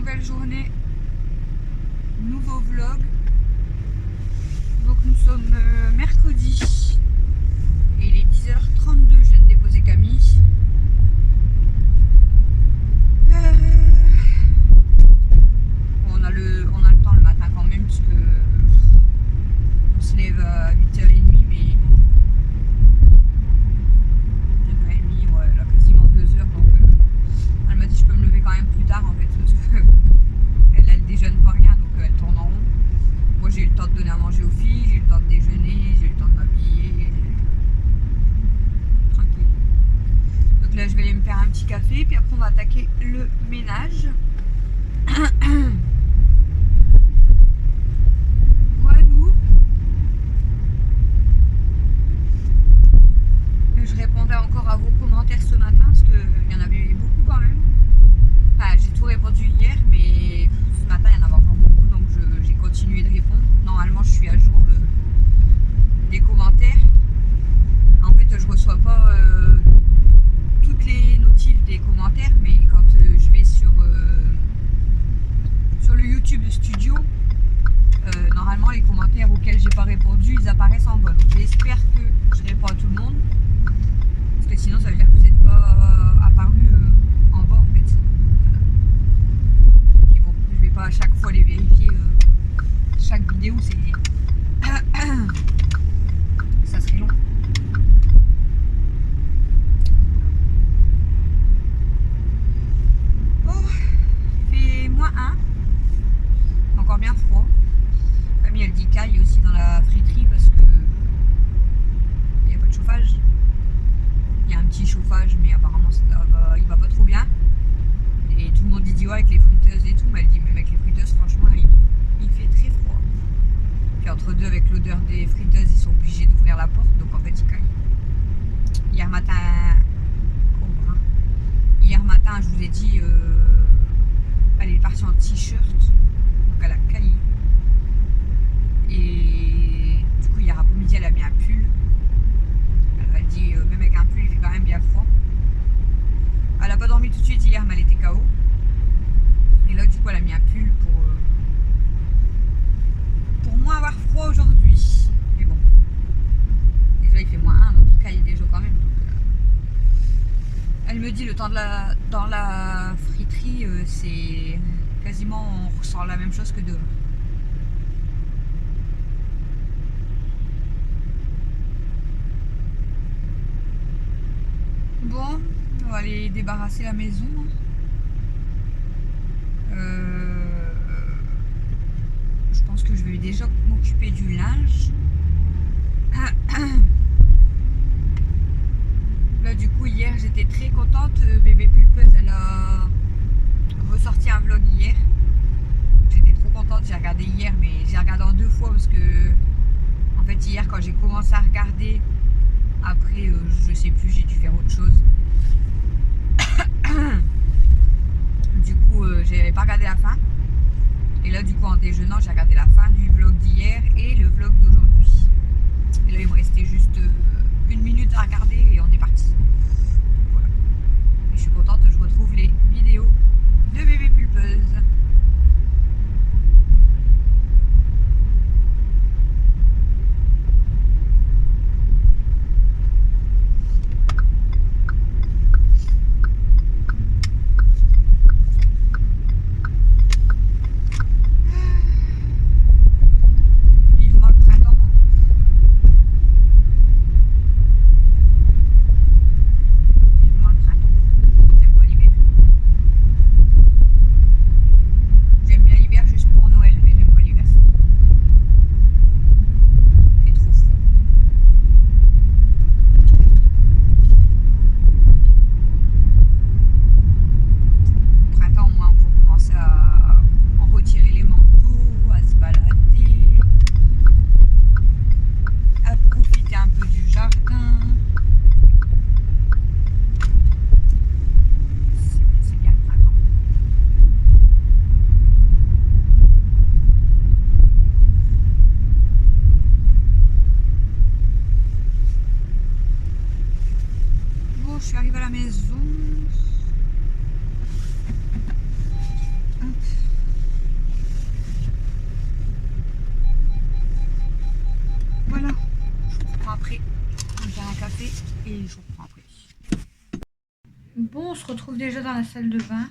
nouvelle journée, nouveau vlog. Donc nous sommes mercredi et il est 10h32, je viens de déposer Camille. On a le temps le matin quand même puisque on se lève à 8h30 mais 9h30, ouais, là quasiment 2h donc elle m'a dit je peux me lever quand même plus tard en fait parce que elle déjeune pas rien donc elle tourne en rond. Moi j'ai eu le temps de donner à manger aux filles, j'ai eu le temps de déjeuner, j'ai eu le temps de m'habiller. Tranquille. Donc là je vais aller me faire un petit café puis après on va attaquer le ménage. Je répondais encore à vos commentaires ce matin parce qu'il y en avait beaucoup quand même. Enfin, j'ai tout répondu hier, mais ce matin il y en avait encore beaucoup donc j'ai continué de répondre. Normalement, je suis à jour des commentaires. En fait, je reçois pas toutes les notifs des commentaires, mais quand je vais sur le YouTube Studio, normalement les commentaires auxquels j'ai pas répondu, ils apparaissent en bas. Donc j'espère que je réponds à tout le monde. Parce que sinon ça veut dire que vous n'êtes pas apparu en bas en fait. Puis bon, je vais pas à chaque fois les vérifier. Chaque vidéo c'est ça serait long. Oh, il fait -1. Encore bien froid. Famille elle dit caille aussi dans la friterie parce que il n'y a pas de chauffage. Il y a un petit chauffage mais apparemment il va pas trop bien. Et tout le monde dit ouais avec les friteuses et tout, mais elle dit même avec les friteuses franchement il fait très froid. Puis entre deux avec l'odeur des friteuses ils sont obligés d'ouvrir la porte donc en fait il caille. Hier matin je vous ai dit elle est partie en t-shirt donc elle a caillé. Et du coup hier après-midi elle a mis un pull. Elle dit même avec un pull il fait quand même bien froid. Elle a pas dormi tout de suite hier mais elle était KO. Et là du coup elle a mis un pull pour moins avoir froid aujourd'hui. Mais bon. Déjà il fait -1 donc il caille déjà quand même. Donc, elle me dit le temps dans la friterie c'est quasiment on ressent la même chose que dehors. Bon, on va aller débarrasser la maison. Je pense que je vais déjà m'occuper du linge. Là du coup hier j'étais très contente. Bébé Pulpeuse elle a ressorti un vlog hier. J'étais trop contente, j'ai regardé hier mais j'ai regardé en 2 fois parce que en fait hier quand j'ai commencé à regarder après je sais plus, j'ai dû faire autre chose. Du coup j'avais pas regardé la fin. Et là du coup en déjeunant j'ai regardé la fin du vlog d'hier et le vlog d'aujourd'hui. Et là il me restait juste 1 minute à regarder et on est parti. Voilà. Et je suis contente, je retrouve les vidéos de Bébé Pulpeuse. on se retrouve déjà dans la salle de bain.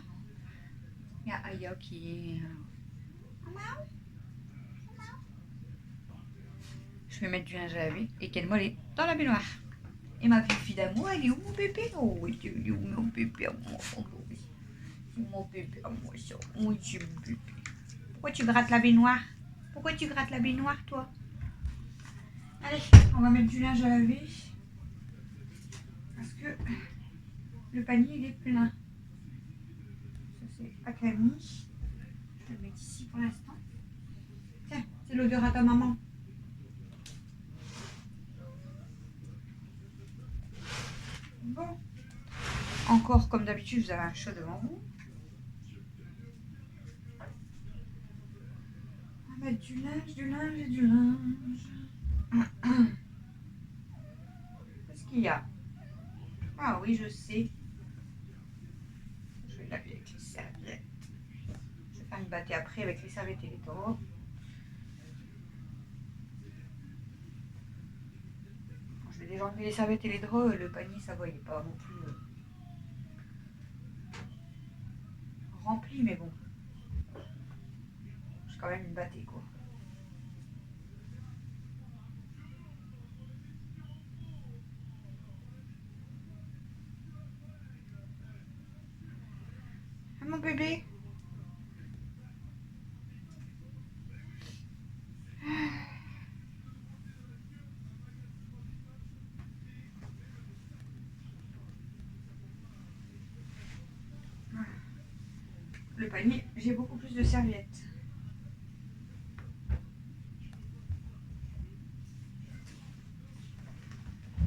Il y a Aya qui est... Je vais mettre du linge à laver et qu'elle est dans la baignoire. Et ma petite fille d'amour, elle est où mon bébé? Oh oui, il est où mon bébé à moi? Oui. Mon bébé à moi, ça. Oui, c'est mon bébé. Pourquoi tu grattes la baignoire? Pourquoi tu grattes la baignoire, toi? Allez, on va mettre du linge à laver. Parce que le panier, il est plein. Ça, c'est à Camille. Je vais le mettre ici pour l'instant. Tiens, c'est l'odeur à ta maman. Bon. Encore, comme d'habitude, vous avez un chat devant vous. On va mettre du linge et du linge. Qu'est-ce qu'il y a? Ah oui, je sais. Je vais laver avec les serviettes. Je vais faire une bâtée après avec les serviettes et les draps. Quand je vais déjà enlever les serviettes et les draps, le panier, ça voyait pas non plus rempli, mais bon. C'est quand même une bâtée, quoi. Ah, mon bébé. Le panier, j'ai beaucoup plus de serviettes.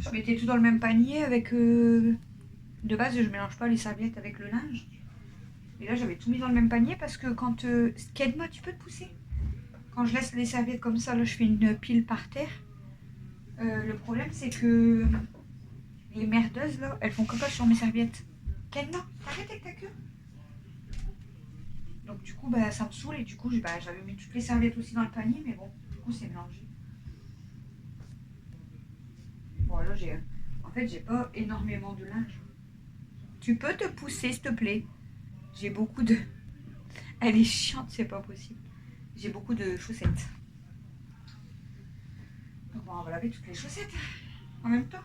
Je mettais tout dans le même panier avec... De base, je mélange pas les serviettes avec le linge. Et là, j'avais tout mis dans le même panier parce que quand... Kedma, tu peux te pousser? Quand je laisse les serviettes comme ça, là, je fais une pile par terre. Le problème, c'est que les merdeuses, là, elles font cocotte sur mes serviettes. Kedma, t'arrêtes avec ta queue? Donc du coup, bah, ça me saoule et du coup, j'avais mis toutes les serviettes aussi dans le panier, mais bon, du coup, c'est mélangé. Bon, là, en fait, j'ai pas énormément de linge. Tu peux te pousser, s'il te plaît? J'ai beaucoup de... Elle est chiante, c'est pas possible. J'ai beaucoup de chaussettes. Donc bon, on va laver toutes les chaussettes en même temps.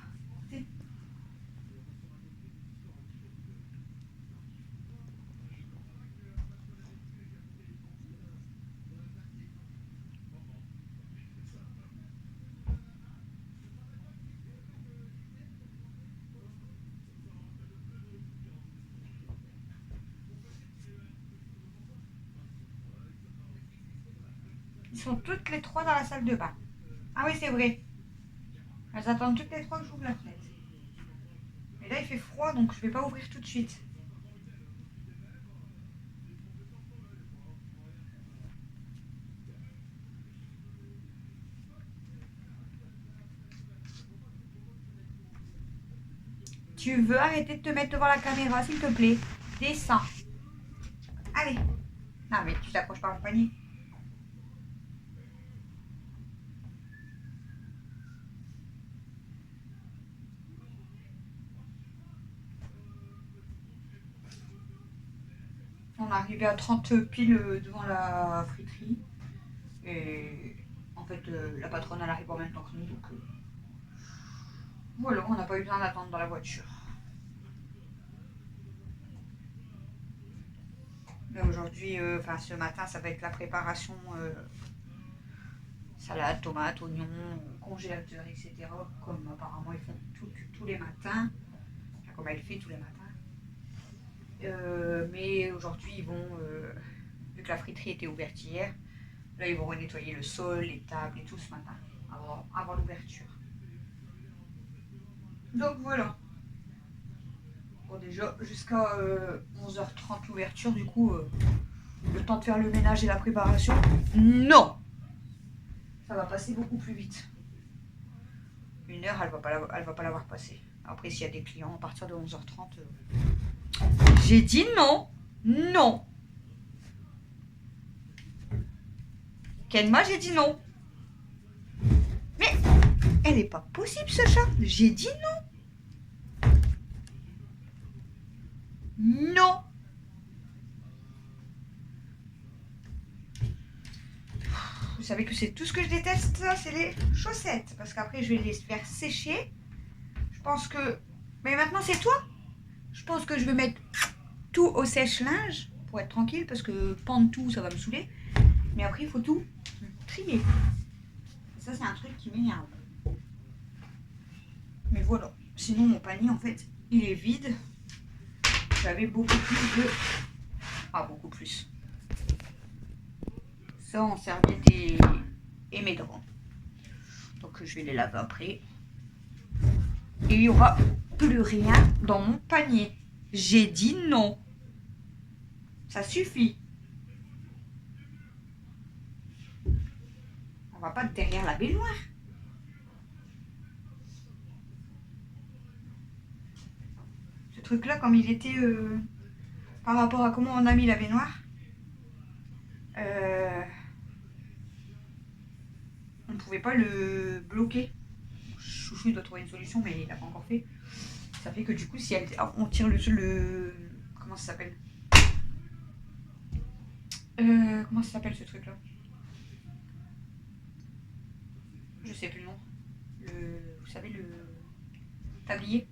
Ils sont toutes les trois dans la salle de bain. Ah oui, c'est vrai. Elles attendent toutes les trois que j'ouvre la fenêtre. Mais là, il fait froid, donc je vais pas ouvrir tout de suite. Tu veux arrêter de te mettre devant la caméra, s'il te plaît? Descends. Allez. Non, mais tu t'approches pas mon panier. On est arrivé à 30 piles devant la friterie. Et en fait, la patronne, elle arrive en même temps que nous. Donc voilà, on n'a pas eu besoin d'attendre dans la voiture. Mais aujourd'hui, ce matin, ça va être la préparation salade, tomates, oignons, congélateur, etc. Comme apparemment ils font tous les matins. Enfin, comme elle fait tous les matins. Mais aujourd'hui, ils vont, vu que la friterie était ouverte hier, là ils vont renettoyer le sol, les tables et tout ce matin, avant l'ouverture. Donc voilà. Bon, déjà, jusqu'à 11h30 l'ouverture, du coup, le temps de faire le ménage et la préparation, non! Ça va passer beaucoup plus vite. 1 heure, elle va pas l'avoir passé. Après, s'il y a des clients, à partir de 11h30... J'ai dit non! Non! Kenma, j'ai dit non! Mais, elle est pas possible, ce chat! J'ai dit non! Non. Vous savez que c'est tout ce que je déteste, ça, c'est les chaussettes. Parce qu'après, je vais les faire sécher. Je pense que... Mais maintenant, c'est toi. Je pense que je vais mettre tout au sèche-linge pour être tranquille. Parce que pendre tout, ça va me saouler. Mais après, il faut tout trier. Et ça, c'est un truc qui m'énerve. Mais voilà. Sinon, mon panier, en fait, il est vide. J'avais beaucoup plus de... Ah, beaucoup plus. Ça en serviette et mes draps. Donc je vais les laver après. Et il n'y aura plus rien dans mon panier. J'ai dit non. Ça suffit. On va pas derrière la baignoire. Ce truc là, comme il était par rapport à comment on a mis la baignoire, on ne pouvait pas le bloquer. Chouchou il doit trouver une solution, mais il n'a pas encore fait. Ça fait que du coup, si on tire le comment ça s'appelle, comment ça s'appelle ce truc là, je sais plus le nom, vous savez, le tablier,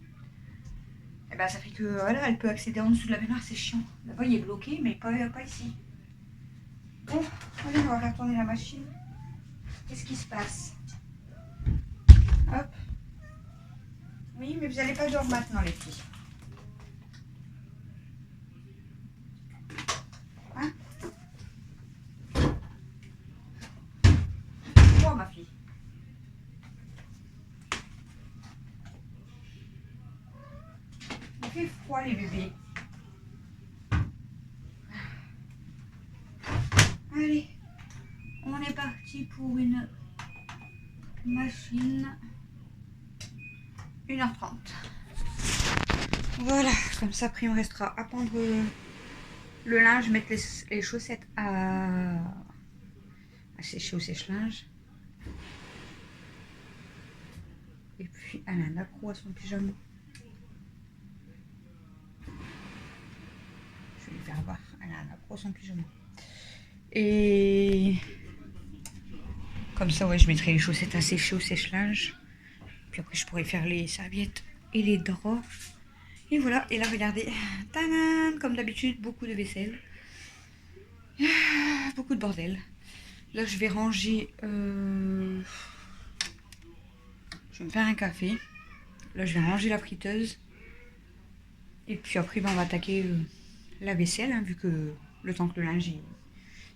et ben ça fait que voilà, elle peut accéder en dessous de la baignoire. C'est chiant. Là-bas il est bloqué, mais pas ici. Bon, allez, on va faire tourner la machine. Qu'est-ce qui se passe? Hop. Oui, mais vous n'allez pas dormir maintenant, les filles. Hein? Quoi, ma fille? Il fait froid, les bébés. Allez, on est parti pour une machine. 1h30. Voilà, comme ça après il me restera à prendre le linge, mettre les chaussettes à sécher au sèche-linge. Et puis elle a un accro à son pyjama. Je vais lui faire voir, elle a un accro à son pyjama. Et comme ça, ouais, je mettrai les chaussettes à sécher au sèche-linge. Puis après, je pourrais faire les serviettes et les draps. Et voilà, et là, regardez, tadam, comme d'habitude, beaucoup de vaisselle. Beaucoup de bordel. Là, je vais ranger... Je vais me faire un café. Là, je vais ranger la friteuse. Et puis après, ben, on va attaquer la vaisselle, hein, vu que le temps que le linge,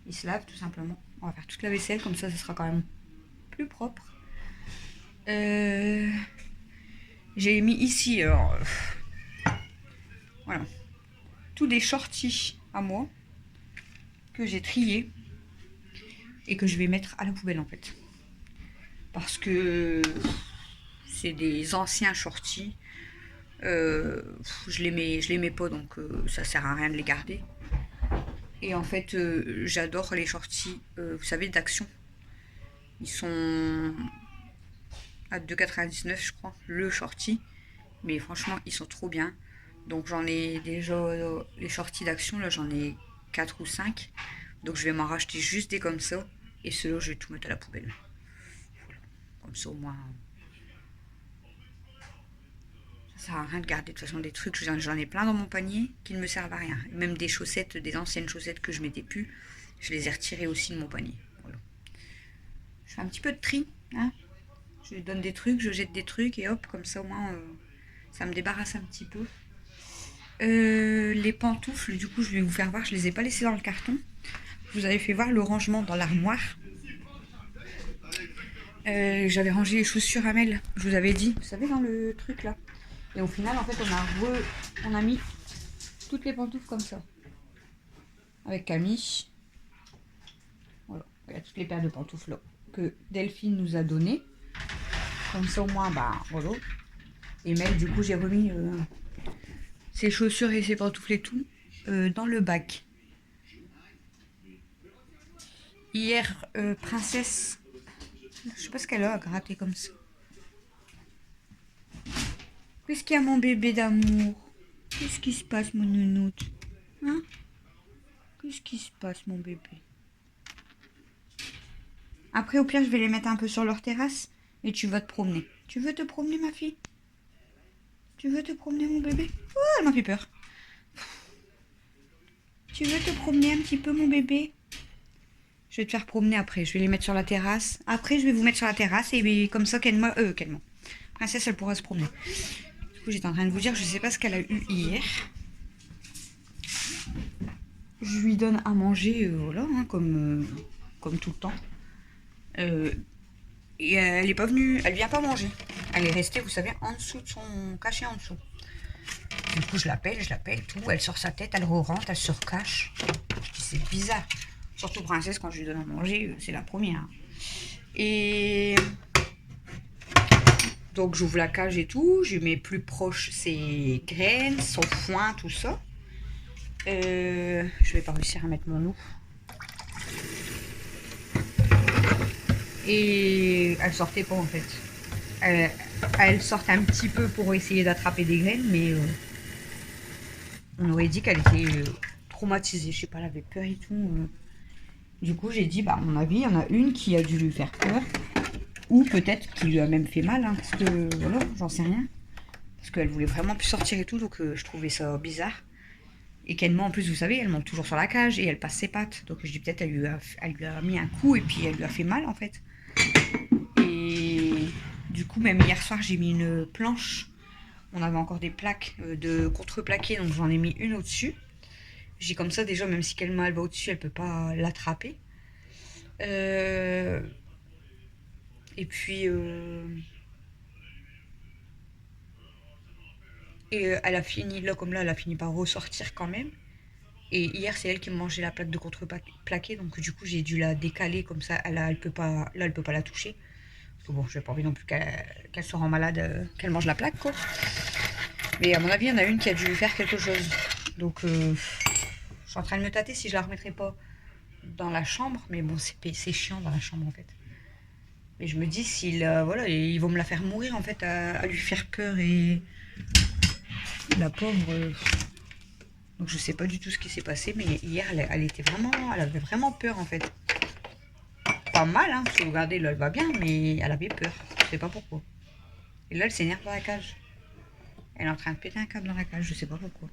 il se lave, tout simplement. On va faire toute la vaisselle, comme ça sera quand même plus propre. J'ai mis ici, alors... voilà. Tous des shorties à moi que j'ai triés et que je vais mettre à la poubelle, en fait. Parce que c'est des anciens shorties. Je les mets pas, donc ça sert à rien de les garder. Et en fait, j'adore les shorties, vous savez, d'Action. Ils sont à 2,99 je crois, le shorty. Mais franchement, ils sont trop bien. Donc j'en ai déjà, les shorties d'Action, là j'en ai 4 ou 5. Donc je vais m'en racheter juste des comme ça. Et ceux-là, je vais tout mettre à la poubelle. Voilà. Comme ça, au moins... ça sert à rien de garder de toute façon des trucs. J'en ai plein dans mon panier qui ne me servent à rien. Même des chaussettes, des anciennes chaussettes que je mettais plus. Je les ai retirées aussi de mon panier. Voilà. Je fais un petit peu de tri. Hein. Je donne des trucs, je jette des trucs. Et hop, comme ça, au moins, ça me débarrasse un petit peu. Les pantoufles, du coup, je vais vous faire voir. Je les ai pas laissées dans le carton. Je vous avais fait voir le rangement dans l'armoire. J'avais rangé les chaussures à Mel, je vous avais dit, vous savez, dans le truc là. Et au final, en fait, on a mis toutes les pantoufles comme ça. Avec Camille. Voilà, il y a toutes les paires de pantoufles là que Delphine nous a données. Comme ça, au moins, bah, voilà. Et Mel, du coup, j'ai remis ses chaussures et ses pantoufles et tout dans le bac. Hier, Princesse, je sais pas ce qu'elle a gratté comme ça. Qu'est-ce qu'il y a, mon bébé d'amour? Qu'est-ce qui se passe, mon nounoute? Hein? Qu'est-ce qui se passe, mon bébé? Après, au pire, je vais les mettre un peu sur leur terrasse et tu vas te promener. Tu veux te promener, ma fille? Tu veux te promener, mon bébé? Oh, elle m'a fait peur. Tu veux te promener un petit peu, mon bébé? Je vais te faire promener après. Je vais les mettre sur la terrasse. Après, je vais vous mettre sur la terrasse et comme ça, Calmement. Princesse, elle pourra se promener. Du coup, j'étais en train de vous dire, je sais pas ce qu'elle a eu hier. Je lui donne à manger, voilà, hein, comme tout le temps. Et elle est pas venue, elle vient pas manger. Elle est restée, vous savez, en dessous de son cachet en dessous. Du coup, je l'appelle, tout. Elle sort sa tête, elle re-rentre, elle se recache. Je dis, c'est bizarre. Surtout Princesse, quand je lui donne à manger, c'est la première. Et donc, j'ouvre la cage et tout. Je mets plus proche ses graines, son foin, tout ça. Je vais pas réussir à mettre mon loup. Et elle sortait pas en fait. Elle sortait un petit peu pour essayer d'attraper des graines, mais on aurait dit qu'elle était traumatisée. Je sais pas, elle avait peur et tout. Du coup, j'ai dit, bah, à mon avis, il y en a une qui a dû lui faire peur. Ou peut-être qui lui a même fait mal, hein, parce que voilà, j'en sais rien. Parce qu'elle voulait vraiment plus sortir et tout, donc je trouvais ça bizarre. Et qu'elle en plus, vous savez, elle monte toujours sur la cage et elle passe ses pattes. Donc je dis peut-être elle lui a mis un coup et puis elle lui a fait mal en fait. Et du coup, même hier soir, j'ai mis une planche. On avait encore des plaques de contreplaqué, donc j'en ai mis une au-dessus. J'ai comme ça déjà, même si Kelma elle va au-dessus, elle peut pas l'attraper. Et puis elle a fini là comme là, elle a fini par ressortir quand même. Et hier, c'est elle qui mangeait la plaque de contreplaqué, donc du coup, j'ai dû la décaler comme ça. Elle peut pas, là, elle peut pas la toucher. Parce que bon, j'ai pas envie non plus qu'elle se rend malade, qu'elle mange la plaque, quoi. Mais à mon avis, il y en a une qui a dû faire quelque chose. Donc, je suis en train de me tâter si je la remettrai pas dans la chambre. Mais bon, c'est chiant dans la chambre, en fait. Mais je me dis, voilà, ils vont me la faire mourir, en fait, à lui faire peur. Et la pauvre... Donc je sais pas du tout ce qui s'est passé, mais hier elle avait vraiment peur en fait. Pas mal, hein, parce que regardez, là elle va bien, mais elle avait peur. Je sais pas pourquoi. Et là elle s'énerve dans la cage. Elle est en train de péter un câble dans la cage, je sais pas pourquoi.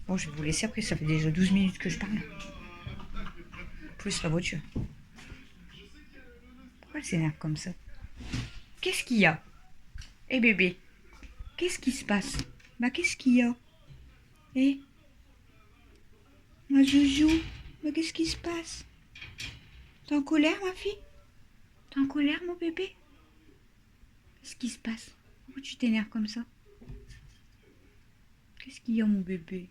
Bon, je vais vous laisser après, ça fait déjà 12 minutes que je parle. Plus la voiture. Pourquoi elle s'énerve comme ça? Qu'est-ce qu'il y a? Eh bébé, qu'est-ce qui se passe? Bah qu'est-ce qu'il y a? Eh, ma joujou, bah qu'est-ce qui se passe? T'es en colère, ma fille? T'es en colère, mon bébé? Qu'est-ce qui se passe? Pourquoi tu t'énerves comme ça? Qu'est-ce qu'il y a, mon bébé?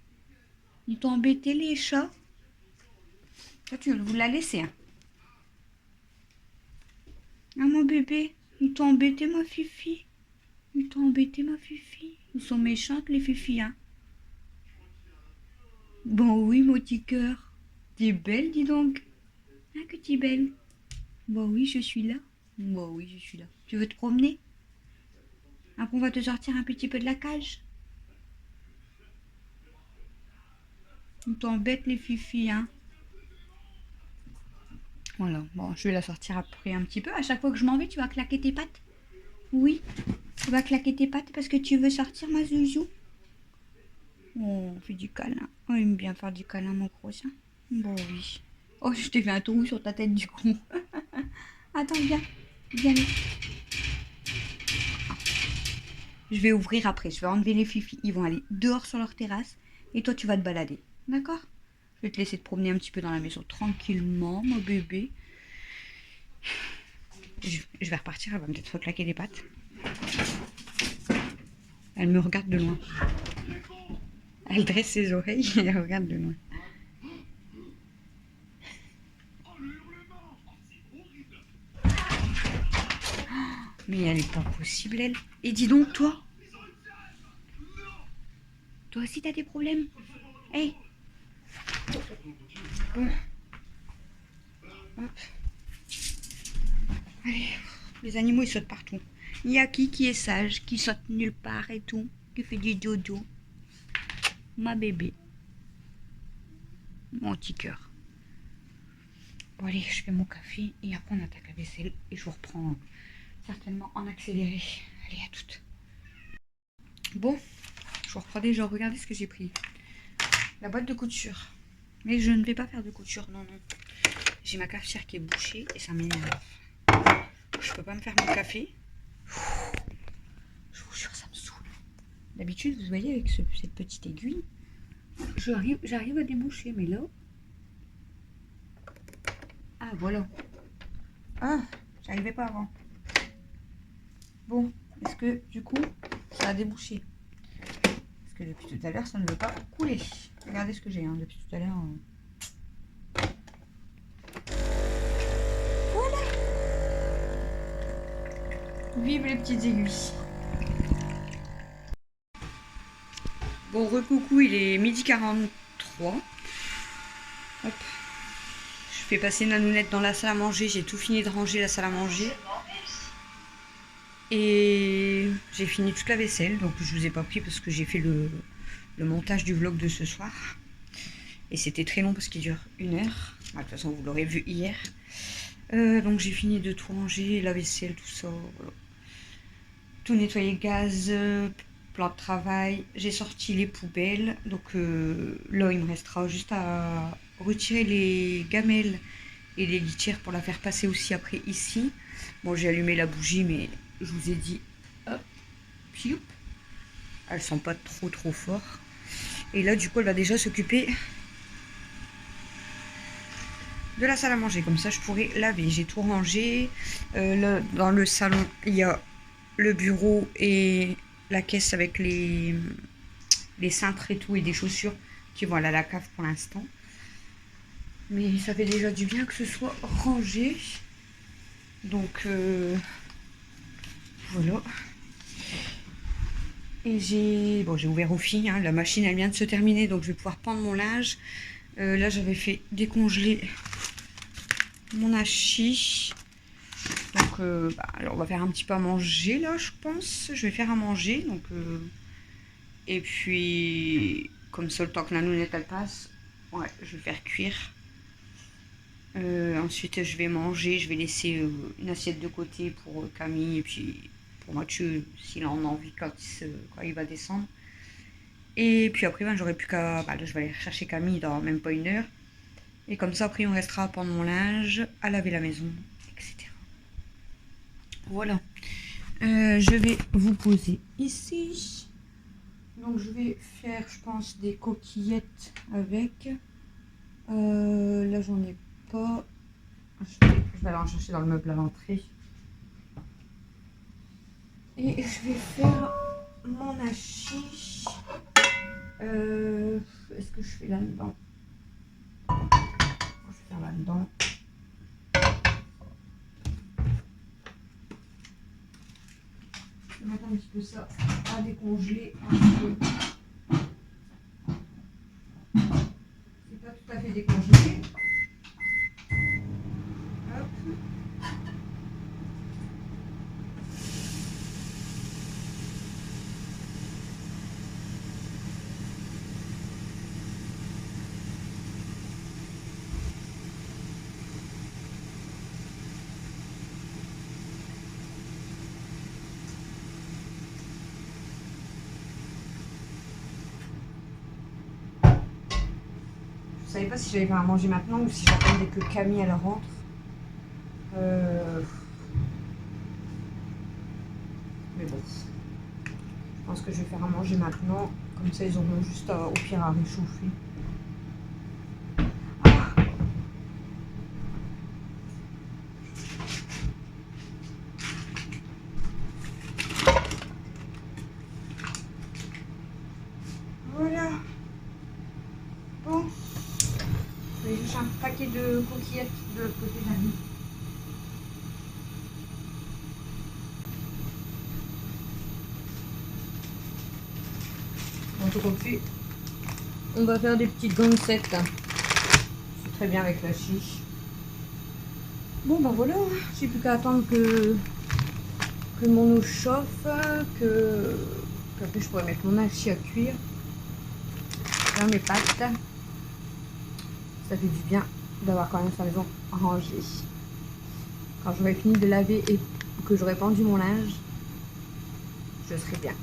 Ils t'ont embêté, les chats? Toi, tu vous l'as laissé, hein? Ah, mon bébé, ils t'ont embêté, ma fifi? Ils t'ont embêté, ma fifi? Ils sont méchantes, les fifis, hein? Bon, oui, mon petit cœur. T'es belle, dis donc. Hein, que t'es belle? Bon, oui, je suis là. Bon, oui, je suis là. Tu veux te promener? Après, on va te sortir un petit peu de la cage. On t'embête, les fifis, hein? Voilà, bon, je vais la sortir après un petit peu. À chaque fois que je m'en vais, tu vas claquer tes pattes? Oui, tu vas claquer tes pattes parce que tu veux sortir, ma zouzou? Oh, on fait du câlin. Oh, il aime bien faire du câlin, mon gros, hein? Bon, oui. Oh, je t'ai fait un trou sur ta tête, du coup. Attends, viens. Viens. Je vais ouvrir après. Je vais enlever les fifis. Ils vont aller dehors sur leur terrasse. Et toi, tu vas te balader. D'accord? Je vais te laisser te promener un petit peu dans la maison tranquillement, mon bébé. Je vais repartir. Elle va peut-être reclaquer les pattes. Elle me regarde de loin. Elle dresse ses oreilles et elle regarde de loin. Mais elle est pas possible, elle. Et dis donc, toi. Toi aussi, t'as des problèmes. Hey. Bon. Hop. Allez. Les animaux, ils sautent partout. Il y a qui est sage, qui saute nulle part et tout, qui fait du dodo. ma bébé. Mon petit cœur. Bon allez, je fais mon café et après on attaque la vaisselle et je vous reprends certainement en accéléré. Allez, à toutes. Bon, je vous reprends déjà, regardez ce que j'ai pris. La boîte de couture. Mais je ne vais pas faire de couture, non, non. J'ai ma cafetière qui est bouchée et ça m'énerve. Je peux pas me faire mon café. Je vous jure, ça me saoule. D'habitude, vous voyez, avec cette petite aiguille, j'arrive à déboucher, mais là... Ah, voilà. Ah, j'arrivais pas avant. Bon, est-ce que, du coup, ça a débouché? Parce que depuis tout à l'heure, ça ne veut pas couler. Regardez ce que j'ai, hein, depuis tout à l'heure. Voilà. Vive les petites aiguilles. Bon, recoucou, il est 12h43. Hop. Je fais passer Nanounette dans la salle à manger. J'ai tout fini de ranger la salle à manger. Et j'ai fini toute la vaisselle. Donc je vous ai pas pris parce que j'ai fait le montage du vlog de ce soir. Et c'était très long parce qu'il dure 1 heure. De toute façon, vous l'aurez vu hier. Donc j'ai fini de tout ranger, la vaisselle, tout ça. Voilà. Tout nettoyer gaz, plan de travail. J'ai sorti les poubelles. Donc là, il me restera juste à retirer les gamelles et les litières pour la faire passer aussi après ici. Bon, j'ai allumé la bougie, mais je vous ai dit, hop, pioup. Elles sont pas trop fort. Et là, du coup, elle va déjà s'occuper de la salle à manger. Comme ça, je pourrais laver. J'ai tout rangé. Là, dans le salon, il y a le bureau et la caisse avec les cintres et tout et des chaussures qui vont aller à la cave pour l'instant. Mais ça fait déjà du bien que ce soit rangé. Donc, voilà. Et j'ai ouvert au filles, hein. La machine elle vient de se terminer, donc je vais pouvoir prendre mon linge. Là j'avais fait décongeler mon hachis. Donc alors on va faire un petit peu à manger là, je pense. Je vais faire à manger. Donc, et puis comme ça le temps que la nounette elle passe, ouais, je vais faire cuire. Ensuite je vais manger, je vais laisser une assiette de côté pour Camille et puis pour Mathieu s'il en a envie quand il va descendre. Et puis après j'aurai plus qu'à... là, je vais aller chercher Camille dans même pas 1 heure. Et comme ça après on restera à prendre mon linge, à laver la maison, etc. Voilà. Je vais vous poser ici. Donc je vais faire je pense des coquillettes avec. Là j'en ai pas. Je vais aller en chercher dans le meuble à l'entrée. Et je vais faire mon hachis. Est-ce que je fais là-dedans? Je vais faire là-dedans. Je vais mettre un petit peu ça à décongeler. C'est pas tout à fait décongelé. Hop. Je savais pas si j'allais faire à manger maintenant ou si j'attendais que Camille elle rentre. Mais bon, je pense que je vais faire à manger maintenant. Comme ça, ils auront juste au pire à réchauffer. Ah. Voilà. Bon. Je vais chercher un paquet de coquillettes de l'autre côté de la vie. Bon, tout comme fait, on va faire des petites gansettes. C'est très bien avec la chiche. Bon, ben voilà, j'ai plus qu'à attendre que mon eau chauffe, qu'après je pourrais mettre mon hachis à cuire. faire mes pâtes. Ça fait du bien d'avoir quand même sa maison rangée. Quand j'aurai fini de laver et que j'aurai pendu mon linge, je serai bien.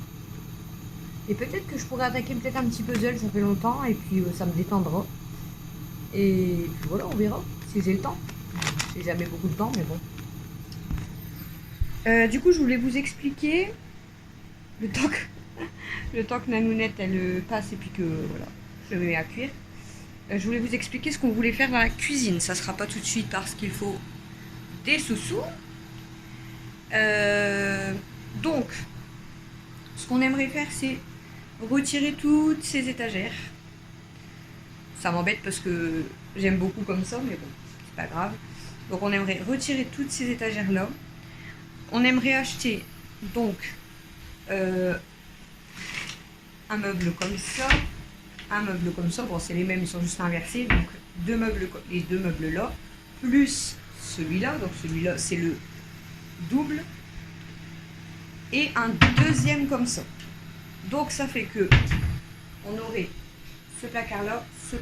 Et peut-être que je pourrais attaquer peut-être un petit puzzle, ça fait longtemps, et puis ça me détendra. Et puis voilà, on verra si j'ai le temps. J'ai jamais beaucoup de temps, mais bon. Du coup, je voulais vous expliquer le temps que Nanounette elle passe et puis que voilà, je me mets à cuire. Je voulais vous expliquer ce qu'on voulait faire dans la cuisine. Ça sera pas tout de suite parce qu'il faut des sous-sous. Donc, ce qu'on aimerait faire, c'est retirer toutes ces étagères. Ça m'embête parce que j'aime beaucoup comme ça, mais bon, c'est pas grave. Donc on aimerait retirer toutes ces étagères là. On aimerait acheter donc un meuble comme ça, un meuble comme ça. Bon, c'est les mêmes, ils sont juste inversés. Donc les deux meubles là, plus celui-là. Donc celui-là, c'est le double. Et un deuxième comme ça. Donc ça fait que on aurait ce placard-là, ce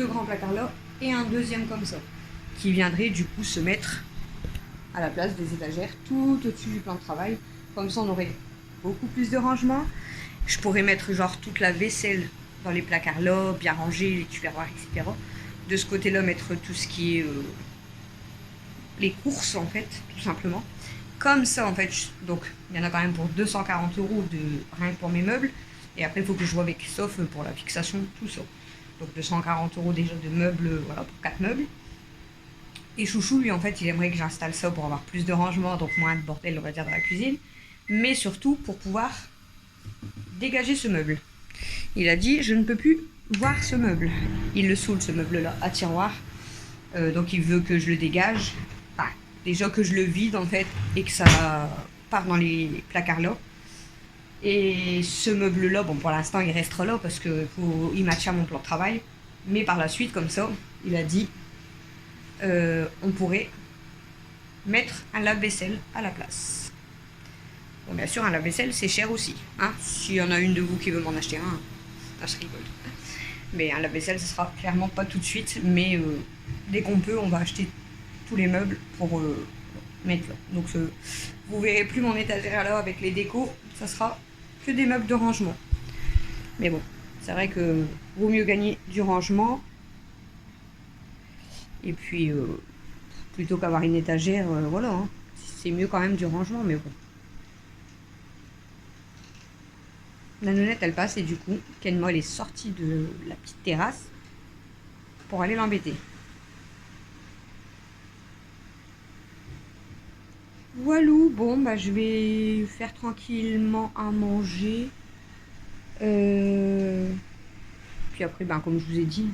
grand placard-là, et un deuxième comme ça, qui viendrait du coup se mettre à la place des étagères, tout au-dessus du plan de travail. Comme ça, on aurait beaucoup plus de rangement. Je pourrais mettre genre toute la vaisselle dans les placards-là, bien ranger, les tupperwares, etc. De ce côté-là, mettre tout ce qui est les courses, en fait, tout simplement. Comme ça, en fait, donc, il y en a quand même pour 240 € rien que pour mes meubles. Et après, il faut que je joue avec, sauf pour la fixation, tout ça. Donc 240 € déjà de meubles, voilà, pour 4 meubles. Et Chouchou, lui, en fait, il aimerait que j'installe ça pour avoir plus de rangement, donc moins de bordel, on va dire, dans la cuisine. Mais surtout pour pouvoir dégager ce meuble. Il a dit, je ne peux plus voir ce meuble. Il le saoule, ce meuble-là, à tiroir. Donc il veut que je le dégage. Enfin, déjà que je le vide, en fait, et que ça part dans les placards-là. Et ce meuble-là, bon, pour l'instant, il restera là parce qu'il faut y matcher à mon plan de travail. Mais par la suite, comme ça, il a dit, on pourrait mettre un lave-vaisselle à la place. Bon, bien sûr, un lave-vaisselle, c'est cher aussi. Hein. S'il y en a une de vous qui veut m'en acheter un, je rigole. Mais un lave-vaisselle, ce sera clairement pas tout de suite. Mais dès qu'on peut, on va acheter tous les meubles pour mettre là. Donc, vous verrez plus mon étagère là avec les décos. Ça sera que des meubles de rangement. Mais bon, c'est vrai que vaut mieux gagner du rangement. Et puis, plutôt qu'avoir une étagère, voilà. Hein. C'est mieux quand même du rangement, mais bon. Nanounette, elle passe et du coup, Kenmo, elle est sortie de la petite terrasse pour aller l'embêter. Voilou, bon, bah je vais faire tranquillement à manger. Puis après, ben, comme je vous ai dit,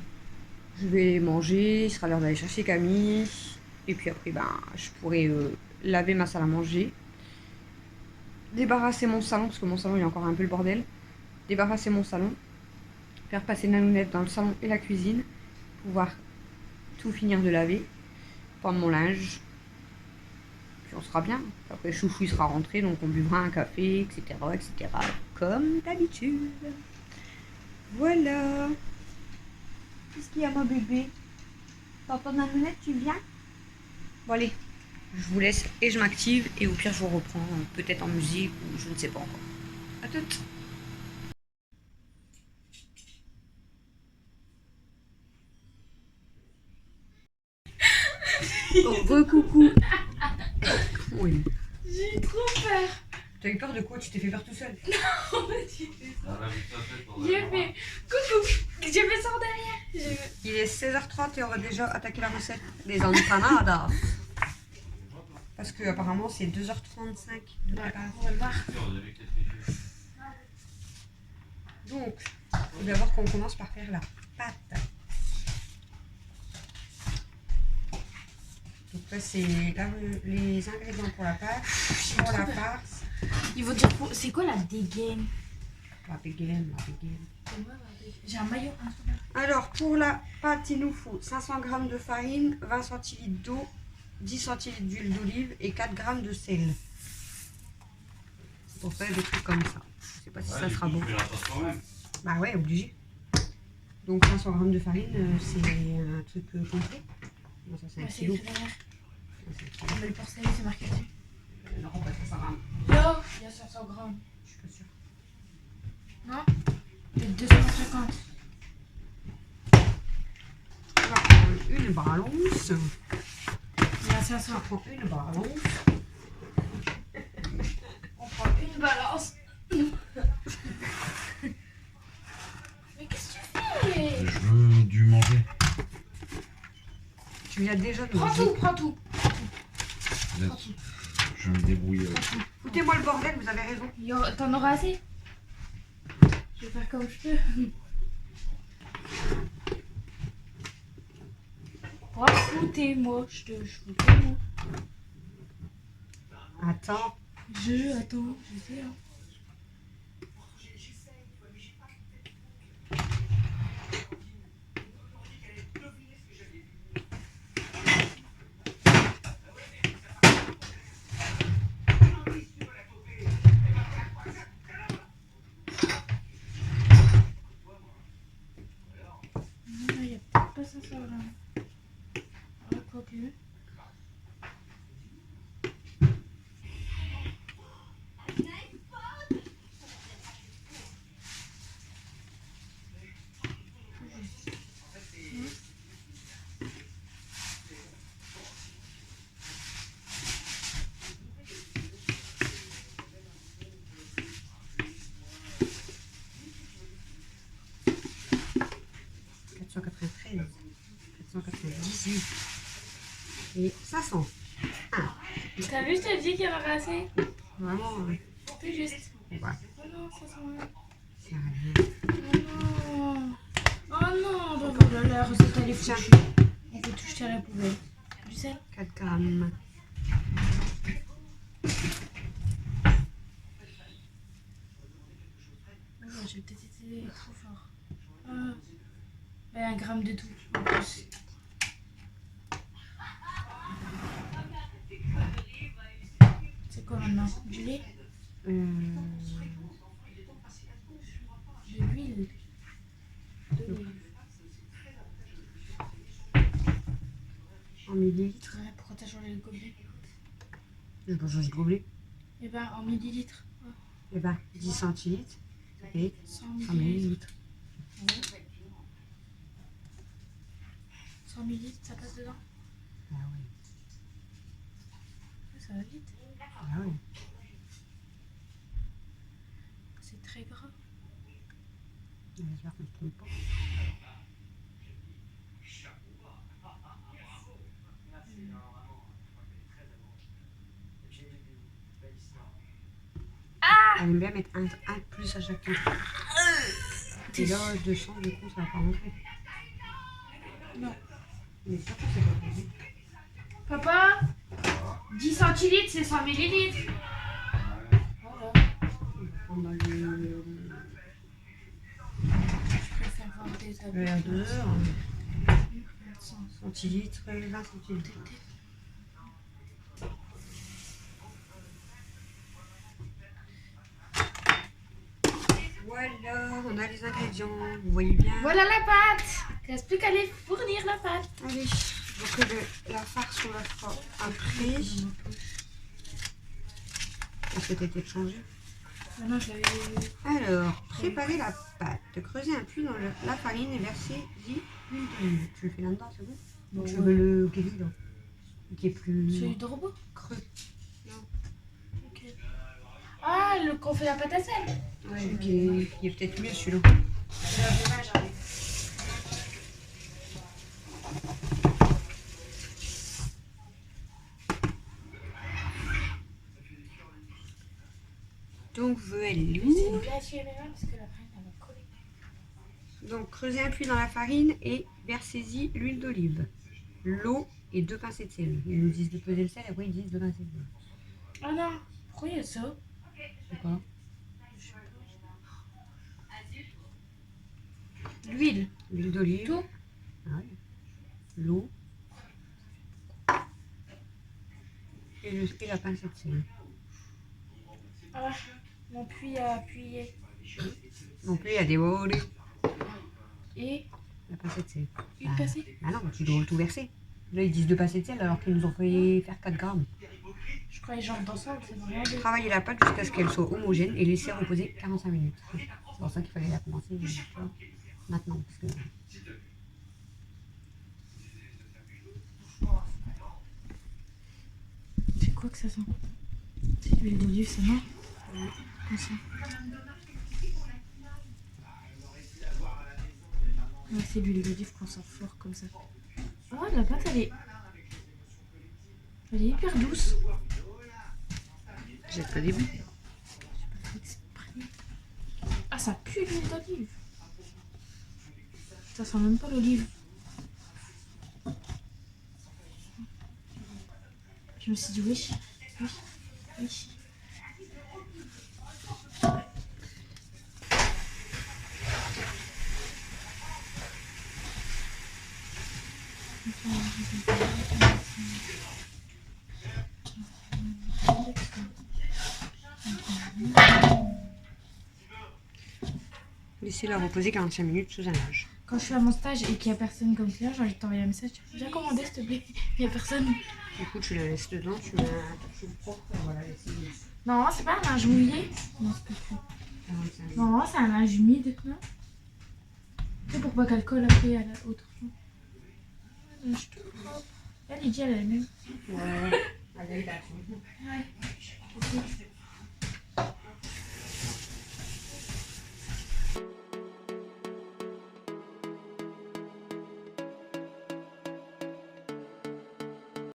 je vais manger, il sera l'heure d'aller chercher Camille. Et puis après, ben, je pourrai laver ma salle à manger. Débarrasser mon salon, parce que mon salon il y a encore un peu le bordel. Débarrasser mon salon. Faire passer Nanounette dans le salon et la cuisine. Pouvoir tout finir de laver. Prendre mon linge. Puis on sera bien. Après Chouchou il sera rentré, donc on buvra un café, etc. etc. Comme d'habitude. Voilà. Qu'est-ce qu'il y a, mon bébé? T'entends Nanounette, tu viens? Bon allez, je vous laisse et je m'active. Et au pire, je vous reprends peut-être en musique ou je ne sais pas encore. À toutes. Oh, recoucou. Oui. J'ai eu trop peur. T'as eu peur de quoi? Tu t'es fait peur tout seul? Non, j'ai fait ça. J'ai fait coucou. J'ai fait ça en derrière. Il est 16h30 et on va déjà attaquer la recette des empanadas. Parce que apparemment c'est 2h35 de préparation. On va le voir. Donc, il faut d'abord qu'on commence par faire la pâte. Donc là c'est les ingrédients pour la pâte, pour la farce. Il faut dire c'est quoi la dégaine? La dégaine. J'ai un maillot. Alors pour la pâte il nous faut 500 g de farine, 20 centilitres d'eau, 10 centilitres d'huile d'olive et 4 g de sel. Pour faire des trucs comme ça. Je sais pas si ça sera bon. Bah ouais, obligé. Donc 500 grammes de farine, c'est un truc complet. Non, ça c'est un Ouais, c'est kilo. écrit derrière. Ça, c'est un kilo. Mais le porcelain, c'est marqué dessus. Non, pas 500 grammes. Yo, il y a 500 grammes. Je suis pas sûre. Non? Peut-être 250. On va prendre une balance. Il y a 500. On prend une balance. On prend une balance. Mais qu'est-ce que tu fais? Je veux du manger. Tu viens déjà de Prends manger. tout, prends tout. Laisse. Je vais me débrouiller. Foutez-moi le bordel, vous avez raison. T'en auras assez? Je vais faire comme je peux. Oh, foutez-moi, je foutez-moi. Attends. Attends, je sais. Hein. Il n'y a peut-être pas 500 grammes. Ah, quoi que. Et 500. T'as vu, je t'ai dit qu'il y en aurait assez? Vraiment, C'est juste. ouais, Oh non, 500 grammes. c'est rien. Oh non. Oh non, bah voilà, la recette elle est foutue. On peut tout jeter à la poubelle. Du sel? 4 grammes. Oh, j'ai peut-être été trop fort. Ah. Bah, 1 gramme de tout en plus. C'est quoi maintenant? Du lait? Euh, De l'huile? en millilitres. Ouais, pourquoi t'as changé le gobelet? Je peux changer de gobelet. Eh ben, en millilitres. Et ben, 10 centilitres et 100 100 millilitres. millilitres. 100 millilitres, ça passe dedans? Ah oui. Ça va vite. Ah oui. C'est très gras. J'espère que je ne trompe pas. Elle aime bien mettre un de plus à chaque fois. Et là, 200, du coup, ça va pas rentrer. Non. Mais ça, c'est pas possible. Papa, 10 centilitres, c'est 100 millilitres. Voilà. On va le... Je préfère voir des Le habits. R2, centilitres, 20 centilitres. Voilà, on a les ingrédients, vous voyez bien. Voilà la pâte. Il reste plus qu'à aller fournir la pâte. Allez, donc la farce, on la fera après. Parce que t'étais changé. Ah non, je l'avais. Alors, préparez la pâte. Creusez un puits dans la farine et versez-y l'huile d'olive. Tu le fais là-dedans, c'est bon? Bon, Tu ouais. veux le gris, là, qui est plus Celui de robot? creux. Ok. Ah, le qu'on fait la pâte à sel. Ouais, qui est peut-être mieux celui-là. Donc, elle est C'est où? bien essuyer mes mains parce que la farine elle va coller. Donc, creusez un puits dans la farine et versez-y l'huile d'olive, l'eau et 2 pincées de sel. Ils nous disent de peser le sel, après ils disent 2 pincées de sel. Ah non, pourquoi il y a ça? Je sais pas. L'huile. L'huile d'olive. Tout. Ah ouais. L'eau. Et la pincée de sel. Ah, mon puits a appuyé. Non plus, il y a des volets. Et La pincée de sel. une passée. Ah non, tu dois tout verser. Là, ils disent 2 pincées de sel alors qu'ils nous ont fait faire 4 grammes. Je crois les jambes ensemble, c'est vraiment bien. Travailler la pâte jusqu'à ce qu'elle soit homogène et laisser reposer 45 minutes. C'est pour ça qu'il fallait la commencer maintenant. Parce que... C'est quoi que ça sent? C'est l'huile d'olive, ça non? Comme ça. Ouais, c'est l'huile d'olive qu'on sent fort comme ça. Oh, la pâte, elle est hyper douce. J'ai pas des bouts. Ah, ça pue l'huile d'olive. Ça sent même pas l'olive. Je me suis dit oui. Oui. Oui. Laissez-la reposer 45 minutes sous un linge. Quand je suis à mon stage et qu'il n'y a personne comme client, j'ai envie de t'envoyer un message. Viens commander s'il te plaît. Il n'y a personne. Écoute, tu la laisses dedans, tu mets un touche propre et voilà, laisser Non, c'est pas un linge mouillé. Non, c'est pas ça. 45 minutes. Non, c'est un linge humide. Non, c'est pour pas qu'elle colle après à l'autre. Un linge tout propre. Elle, Lydia, elle a le même. Ouais, allez, là. Ouais. Ok.